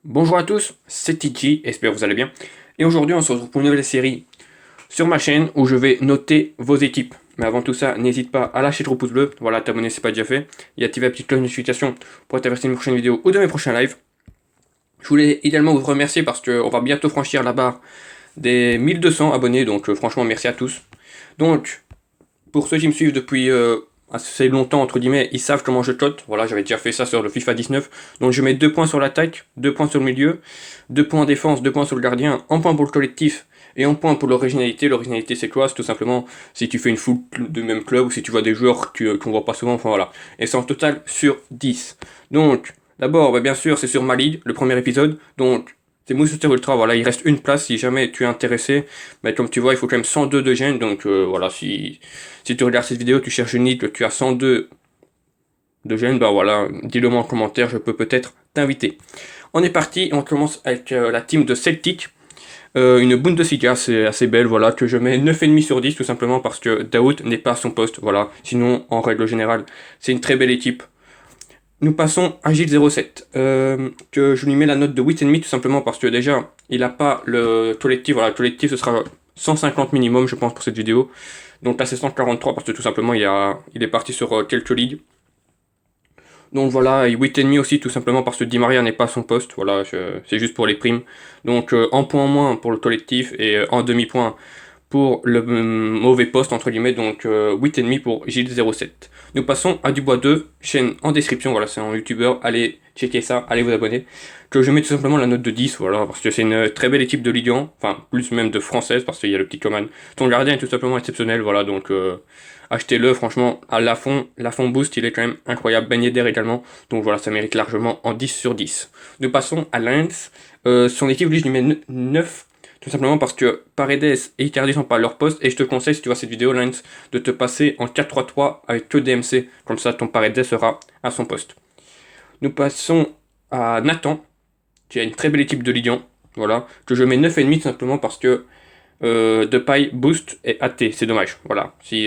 Bonjour à tous, c'est Titi, j'espère que vous allez bien. Et aujourd'hui on se retrouve pour une nouvelle série sur ma chaîne où je vais noter vos équipes. Mais avant tout ça, n'hésite pas à lâcher ton pouce bleu, voilà, t'abonner si c'est pas déjà fait, et activer la petite cloche de notification pour être averti de mes prochaines vidéos ou de mes prochains lives. Je voulais également vous remercier parce qu'on va bientôt franchir la barre des 1200 abonnés, donc franchement merci à tous. Donc, pour ceux qui me suivent depuis assez longtemps, entre guillemets, ils savent comment je tote. Voilà, j'avais déjà fait ça sur le FIFA 19. Donc je mets 2 points sur l'attaque, 2 points sur le milieu, 2 points en défense, 2 points sur le gardien, 1 point pour le collectif et 1 point pour l'originalité. L'originalité c'est quoi? C'est tout simplement si tu fais une foule de même club ou si tu vois des joueurs qu'on voit pas souvent, enfin voilà. Et c'est en total sur 10. Donc, d'abord, bah, bien sûr, c'est sur ma ligue, le premier épisode. Donc, c'est Mousseter Ultra, voilà, il reste une place si jamais tu es intéressé. Mais comme tu vois, il faut quand même 102 de gêne. Donc voilà, si tu regardes cette vidéo, tu cherches une ligue, tu as 102 de gêne, bah voilà, dis-le moi en commentaire, je peux peut-être t'inviter. On est parti, on commence avec la team de Celtic. Une Bundesliga, c'est assez belle, voilà, que je mets 9,5 sur 10, tout simplement parce que Daoud n'est pas à son poste, voilà. Sinon, en règle générale, c'est une très belle équipe. Nous passons à Gilles07, que je lui mets la note de 8,5 tout simplement parce que déjà, il n'a pas le collectif, voilà, le collectif ce sera 150 minimum je pense pour cette vidéo. Donc là c'est 143 parce que tout simplement il est parti sur quelques ligues. Donc voilà, et 8,5 aussi tout simplement parce que Di Maria n'est pas à son poste, voilà, c'est juste pour les primes. Donc un point en moins pour le collectif et un demi-point pour le mauvais poste entre guillemets, donc 8,5 pour Gilles07. Nous passons à Dubois 2, chaîne en description, voilà, c'est un youtubeur, allez checker ça, allez vous abonner. Que je mets tout simplement la note de 10, voilà, parce que c'est une très belle équipe de Ligue 1, enfin plus même de française, parce qu'il y a le petit Coman. Son gardien est tout simplement exceptionnel, voilà, donc achetez-le, franchement, à la fond boost, il est quand même incroyable, Ben Yedder également, donc voilà, ça mérite largement en 10 sur 10. Nous passons à Lens, son équipe, lui, je lui mets 9, tout simplement parce que Paredes et Icardi sont pas à leur poste, et je te conseille, si tu vois cette vidéo, Lens, de te passer en 4-3-3 avec que DMC, comme ça ton Paredes sera à son poste. Nous passons à Nathan, qui a une très belle équipe de Ligue 1, voilà, que je mets 9,5 tout simplement parce que Depay boost et AT, c'est dommage, voilà. S'il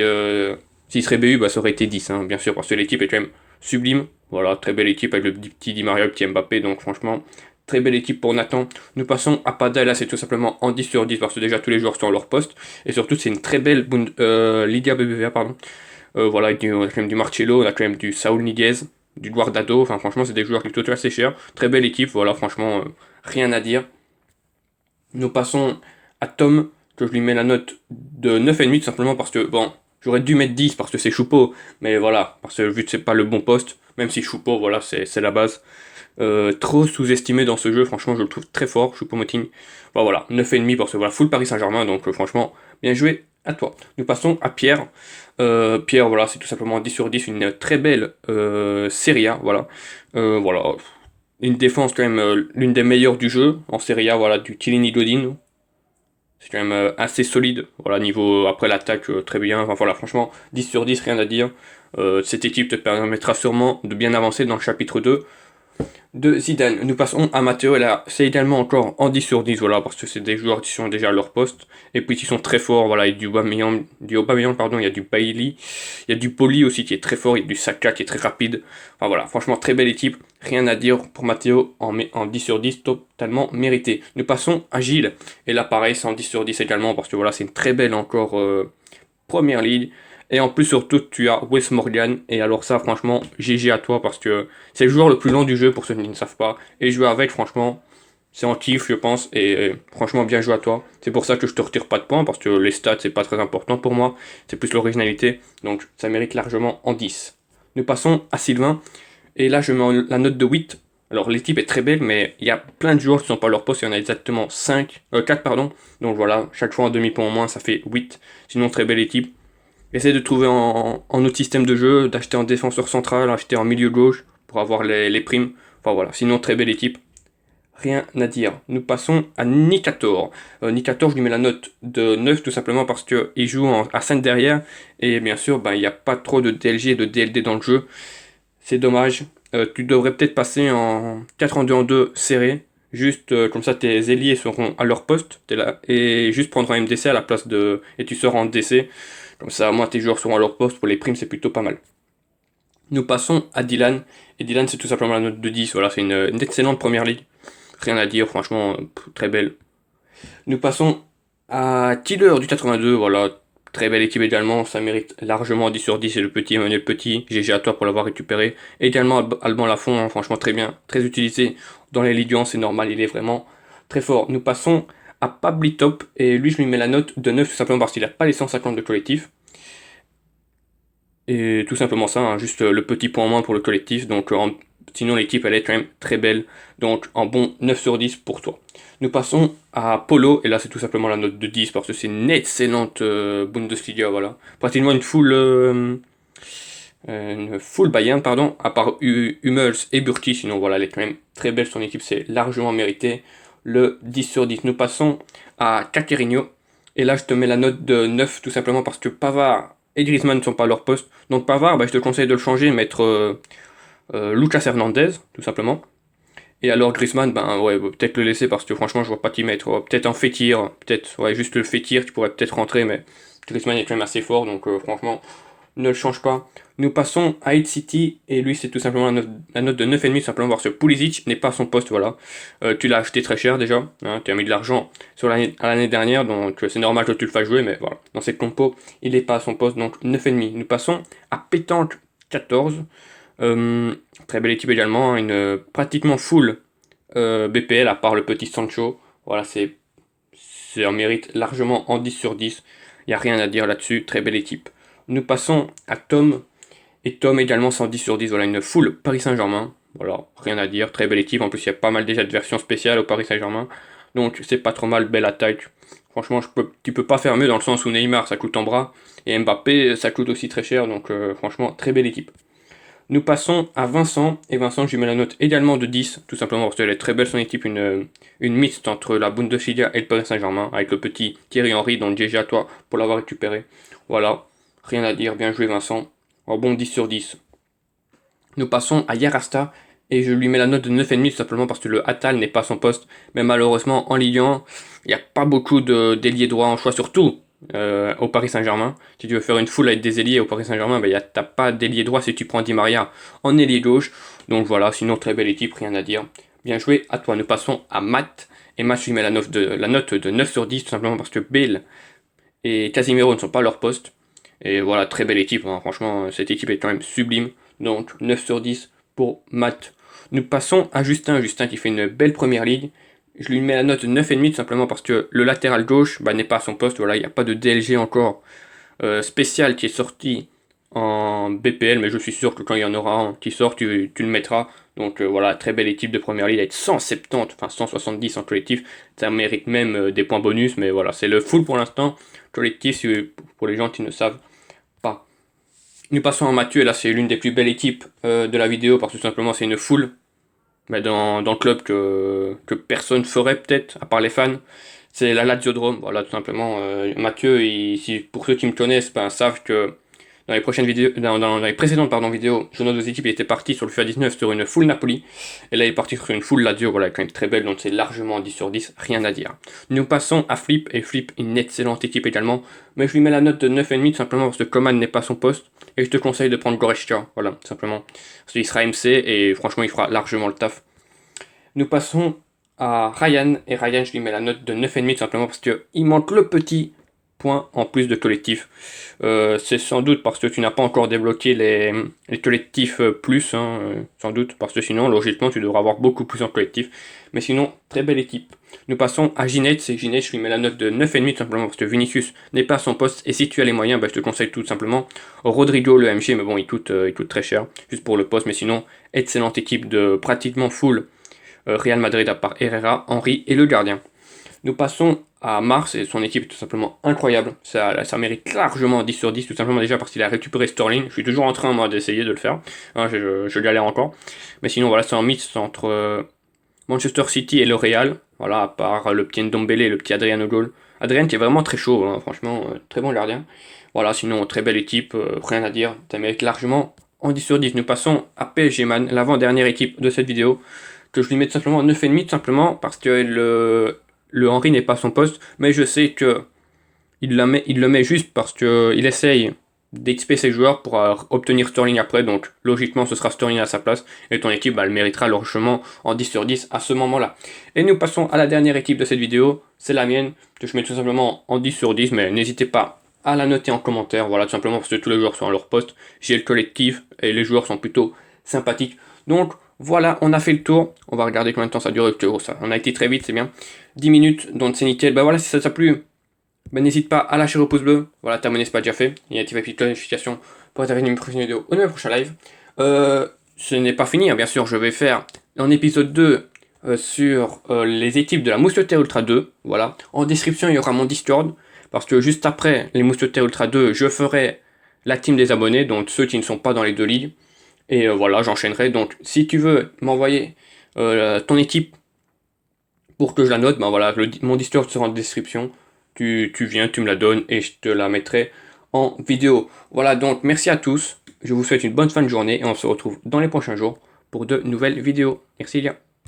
serait BU, bah, ça aurait été 10, hein, bien sûr, parce que l'équipe est quand même sublime, voilà, très belle équipe avec le petit Di Maria, le petit Mbappé, donc franchement, très belle équipe pour Nathan. Nous passons à Pada, là c'est tout simplement en 10 sur 10 parce que déjà tous les joueurs sont à leur poste, et surtout c'est une très belle Liga BBVA, pardon. Voilà, on a quand même du Marcello, on a quand même du Saúl Ñíguez, du Guardado, enfin franchement c'est des joueurs qui coûtent assez cher, très belle équipe, voilà, franchement, rien à dire. Nous passons à Tom, que je lui mets la note de 9,5 tout simplement parce que, bon, j'aurais dû mettre 10 parce que c'est Choupeau, mais voilà, parce que vu que c'est pas le bon poste, même si Choupeau, voilà, c'est la base. Trop sous-estimé dans ce jeu, franchement, je le trouve très fort, Choupo-Moting. Bon, voilà, 9,5 parce que voilà, full Paris Saint-Germain, donc franchement, bien joué à toi. Nous passons à Pierre. Pierre, voilà, c'est tout simplement 10 sur 10, une très belle Serie A, voilà. Voilà, une défense quand même l'une des meilleures du jeu en Serie A, voilà, du Chiellini Godin. C'est quand même assez solide. Voilà, niveau après l'attaque, très bien. Enfin voilà, franchement, 10 sur 10, rien à dire. Cette équipe te permettra sûrement de bien avancer dans le chapitre 2 de Zidane. Nous passons à Matteo, et là, c'est également encore en 10 sur 10, voilà, parce que c'est des joueurs qui sont déjà à leur poste, et puis qui sont très forts, voilà, il y a du Aubameyang, pardon, il y a du Bailly, il y a du Poli aussi qui est très fort, il y a du Saka qui est très rapide, enfin voilà, franchement, très belle équipe, rien à dire pour Matteo en 10 sur 10, totalement mérité. Nous passons à Gilles, et là, pareil, c'est en 10 sur 10 également, parce que voilà, c'est une très belle encore première ligue. Et en plus, surtout, tu as Wes Morgan. Et alors, ça, franchement, GG à toi parce que c'est le joueur le plus lent du jeu pour ceux qui ne savent pas. Et jouer avec, franchement, c'est en kiff, je pense. Et franchement, bien joué à toi. C'est pour ça que je te retire pas de points parce que les stats, c'est pas très important pour moi. C'est plus l'originalité. Donc, ça mérite largement en 10. Nous passons à Sylvain. Et là, je mets la note de 8. Alors, l'équipe est très belle, mais il y a plein de joueurs qui sont pas à leur poste. Il y en a exactement 4, pardon. Donc voilà, chaque fois un demi-point en moins, ça fait 8. Sinon, très belle équipe. Essaye de trouver en autre système de jeu, d'acheter en défenseur central, acheter en milieu gauche pour avoir les primes. Enfin voilà, sinon très belle équipe. Rien à dire. Nous passons à Nicator. Nicator, je lui mets la note de 9 tout simplement parce qu'il joue à 5 derrière. Et bien sûr, ben, il n'y a pas trop de DLG et de DLD dans le jeu. C'est dommage. Tu devrais peut-être passer en 4 en 2 en 2 serré. Juste comme ça, tes ailiers seront à leur poste. T'es là, et juste prendre un MDC à la place de. Et tu sors en DC. Comme ça, moi, tes joueurs seront à leur poste. Pour les primes, c'est plutôt pas mal. Nous passons à Dylan. Et Dylan, c'est tout simplement la note de 10. Voilà, c'est une excellente première ligue. rien à dire, franchement, très belle. Nous passons à Tiller du 82, voilà, très belle équipe également, ça mérite largement 10 sur 10, c'est le petit Emmanuel Petit, GG à toi pour l'avoir récupéré. Également Alban Lafont, hein, franchement très bien, très utilisé dans les Ligue 1, c'est normal, il est vraiment très fort. Nous passons à Pablitop, et lui je lui mets la note de 9 tout simplement parce qu'il n'a pas les 150 de collectif. Et tout simplement ça, hein, juste le petit point en moins pour le collectif, donc sinon l'équipe elle est quand même très belle, donc un bon 9 sur 10 pour toi. Nous passons à Polo, et là c'est tout simplement la note de 10 parce que c'est une excellente Bundesliga, voilà. Pratiquement une full Bayern, pardon, à part Hummels et Burki, sinon voilà, elle est quand même très belle, son équipe c'est largement mérité, le 10 sur 10. Nous passons à Caquerinho, et là je te mets la note de 9 tout simplement parce que Pavard et Griezmann ne sont pas à leur poste. Donc Pavard, bah, je te conseille de le changer, mettre Lucas Hernandez, tout simplement. Et alors Griezmann, ben ouais, peut-être le laisser parce que franchement je vois pas qui mettre. Peut-être un Fekir, peut-être ouais, juste le Fekir qui pourrait peut-être rentrer, mais Griezmann est quand même assez fort, donc franchement ne le change pas. Nous passons à Head City, et lui c'est tout simplement la note de 9,5, simplement parce que Pulisic n'est pas à son poste, voilà. Tu l'as acheté très cher déjà, hein, tu as mis de l'argent sur l'année dernière, donc c'est normal que tu le fasses jouer, mais voilà, dans cette compo, il n'est pas à son poste, donc 9,5. Nous passons à Pétanque 14, très belle équipe également, hein, une pratiquement full BPL, à part le petit Sancho, voilà, c'est un mérite largement en 10 sur 10, il n'y a rien à dire là-dessus, très belle équipe. Nous passons à Tom, et Tom également 110 sur 10, voilà, une full Paris Saint-Germain, voilà, rien à dire, très belle équipe, en plus il y a pas mal déjà de versions spéciales au Paris Saint-Germain, donc c'est pas trop mal, belle attaque. Franchement, tu peux pas faire mieux dans le sens où Neymar ça coûte en bras, et Mbappé ça coûte aussi très cher, donc franchement, très belle équipe. Nous passons à Vincent, et Vincent, je lui mets la note également de 10, tout simplement parce qu'elle est très belle son équipe, une mixte entre la Bundesliga et le Paris Saint-Germain, avec le petit Thierry Henry, donc GG à toi pour l'avoir récupéré. Voilà, rien à dire, bien joué Vincent, un bon 10 sur 10. Nous passons à Yarasta, et je lui mets la note de 9,5 tout simplement parce que le Atal n'est pas son poste, mais malheureusement en Ligue 1, il n'y a pas beaucoup d'ailiers droits en choix, surtout au Paris Saint-Germain. Si tu veux faire une foule avec des ailiers au Paris Saint-Germain, ben, t'as pas d'ailier droit si tu prends Di Maria en ailier gauche. Donc voilà, sinon très belle équipe, rien à dire. Bien joué, à toi. Nous passons à Matt. Et Matt, je lui mets la note de 9 sur 10, tout simplement parce que Bale et Casimiro ne sont pas à leur poste. Et voilà, très belle équipe, hein. Franchement, cette équipe est quand même sublime. Donc 9 sur 10 pour Matt. Nous passons à Justin. Justin qui fait une belle première ligue. Je lui mets la note de 9,5 tout simplement parce que le latéral gauche bah, n'est pas à son poste. Voilà, il n'y a pas de DLG encore spécial qui est sorti en BPL, mais je suis sûr que quand il y en aura un qui sort, tu le mettras. Donc voilà, très belle équipe de première ligue avec 170, enfin 170 en collectif. Ça mérite même des points bonus, mais voilà, c'est le full pour l'instant. Collectif, pour les gens qui ne savent pas. Nous passons à Mathieu, et là c'est l'une des plus belles équipes de la vidéo parce que tout simplement c'est une full mais dans le club que personne ferait peut-être, à part les fans, c'est la Lazio de Rome. Voilà, tout simplement. Mathieu, pour ceux qui me connaissent, ben, savent que dans les prochaines vidéos, dans les précédentes vidéos, je note aux équipes, il était parti sur le FIFA 19 sur une full Napoli. Et là, il est parti sur une full Lazio, voilà, quand même très belle, donc c'est largement 10 sur 10, rien à dire. Nous passons à Flip, et Flip, une excellente équipe également. Mais je lui mets la note de 9,5 tout simplement parce que Coman n'est pas son poste. Et je te conseille de prendre Goretzka, voilà, tout simplement. Parce qu'il sera MC et franchement, il fera largement le taf. Nous passons à Ryan, et Ryan, je lui mets la note de 9,5 tout simplement parce qu'il manque le petit point en plus de collectif. C'est sans doute parce que tu n'as pas encore débloqué les collectifs plus, hein, sans doute, parce que sinon, logiquement, tu devras avoir beaucoup plus en collectif. Mais sinon, très belle équipe. Nous passons à Ginette, c'est Ginette, je lui mets la note de 9,5 tout simplement parce que Vinicius n'est pas à son poste, et si tu as les moyens, bah, je te conseille tout simplement Rodrigo, le MG, mais bon, il coûte très cher, juste pour le poste, mais sinon, excellente équipe de pratiquement full Real Madrid à part Herrera, Henry et le gardien. Nous passons à Mars, et son équipe est tout simplement incroyable. Ça mérite largement 10 sur 10, tout simplement déjà parce qu'il a récupéré Sterling. Je suis toujours en train moi d'essayer de le faire, hein, je galère encore. Mais sinon voilà, c'est un mix entre Manchester City et le Real. Voilà, à part le petit Ndombele et le petit Adriano Gol. Adrien qui est vraiment très chaud, hein, franchement, très bon gardien. Voilà, sinon très belle équipe, rien à dire, ça mérite largement en 10 sur 10. Nous passons à PSG Man, l'avant-dernière équipe de cette vidéo, que je lui mets tout simplement 9,5 tout simplement parce que le Henry n'est pas son poste, mais je sais que il le met juste parce qu'il essaye d'XP ses joueurs pour obtenir Sterling après, donc logiquement ce sera Sterling à sa place, et ton équipe elle méritera largement en 10 sur 10 à ce moment-là. Et nous passons à la dernière équipe de cette vidéo, c'est la mienne, que je mets tout simplement en 10 sur 10, mais n'hésitez pas à la noter en commentaire, voilà, tout simplement parce que tous les joueurs sont à leur poste, j'ai le collectif, et les joueurs sont plutôt sympathiques. Donc voilà, on a fait le tour, on va regarder combien de temps ça dure, ça. On a été très vite, c'est bien, 10 minutes, donc c'est nickel. Bah voilà, si ça t'a plu, ben, n'hésite pas à lâcher le pouce bleu, voilà, t'abonner si pas déjà fait, et activer la petite notification pour être avec une prochaine vidéo ou de mes prochains live. Ce n'est pas fini, hein, bien sûr, je vais faire un épisode 2 sur les équipes de la Mousquetaire Ultra 2, voilà. En description, il y aura mon Discord, parce que juste après les Mousquetaires Ultra 2, je ferai la team des abonnés, donc ceux qui ne sont pas dans les deux ligues, et voilà, j'enchaînerai. Donc, si tu veux m'envoyer ton équipe pour que je la note, ben voilà, mon Discord sera en description. Tu viens, tu me la donnes et je te la mettrai en vidéo. Voilà, donc merci à tous. Je vous souhaite une bonne fin de journée et on se retrouve dans les prochains jours pour de nouvelles vidéos. Merci, Lia.